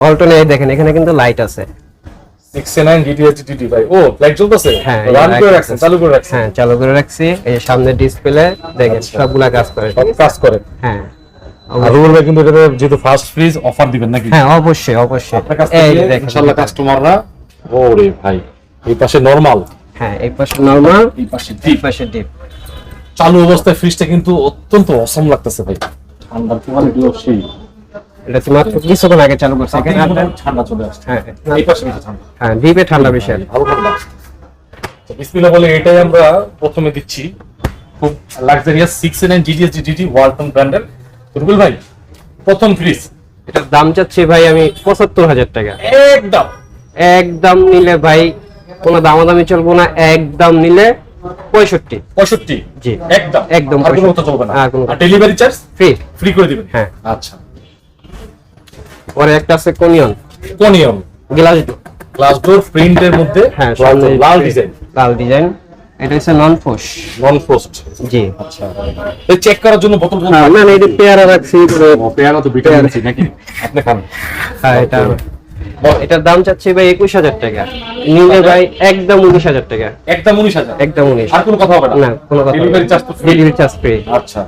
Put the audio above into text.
অল্টনে দেখেন এখানে কিন্তু লাইট আছে 69 GT ভাই। ও লাইট জ্বলতেছে? হ্যাঁ রান করে রাখছেন, চালু করে রাখছেন? হ্যাঁ চালু করে রাখছি। এই সামনে ডিসপ্লে দেখেন আচ্ছা। সবগুলা কাজ করে। সব কাজ করে। হ্যাঁ আর রুবেল ভাই কিন্তু এটাতে যেহেতু ফার্স্ট ফ্রিজ অফার দিবেন নাকি? হ্যাঁ অবশ্যই অবশ্যই। আপনার কাছ এই থেকে দেখেন ইনশাআল্লাহ কাস্টমাররা, ওরে ভাই এই পাশে নরমাল, হ্যাঁ এই পাশে নরমাল, এই পাশে এই ডিপ। পাশে ডিপ। চালু অবস্থায় ফ্রিজটা কিন্তু অত্যন্ত অসম লাগতেছে ভাই। ঠান্ডার কোয়ালিটিও সেই। এটা তো মাত্র কিছুক্ষণ আগে চালু করছে। এখানে আপনার ঠান্ডা চলে আসছে। হ্যাঁ এই পাশে কিন্তু ঠান্ডা। হ্যাঁ ডিপে ঠান্ডা বেশি। ভালো ঠান্ডা। তো বিসমিল্লাহ বলে এটাই আমরা প্রথমে দিচ্ছি। খুব লাক্সারিয়াস 69 GT ওয়ালটন ব্র্যান্ডের। রুবেল ভাই প্রথম ফ্রিজ এটার দাম চাচ্ছি ভাই আমি ৭৫,০০০ টাকা। একদম একদম নিলে ভাই কোনো দামাদামি চলবো না, একদম নিলে 65। জি একদম একদম আর কোনো কথা চলবে না। আর কোনো আর ডেলিভারি চার্জ ফ্রি ফ্রি করে দিবেন? হ্যাঁ। আচ্ছা। পরে একটা আছে কোনিয়ন কোনিয়ম গ্লাস গ্লাস ডোর প্রিন্টের মধ্যে, হ্যাঁ লাল ডিজাইন, লাল ডিজাইন। এটা হচ্ছে নন ফোস। নন ফ্রস্ট। জি আচ্ছা। এই চেক করার জন্য বোতল হ্যাঁ না না এটা পেয়ারা রাখছি। পেয়ারা তো ভিটামিন সি নাকি? আপনি খান। হ্যাঁ এটার দাম চাচ্ছি ভাই ২১,০০০ টাকা। নিলে ভাই একদম ১৯,০০০ টাকা। একদম 19,000। একদম ১৯। আর কোনো কথা হবে না? না কোনো কথা ডেলিভারি চার্জ তো ফ্রি। Delivery charge free. আচ্ছা।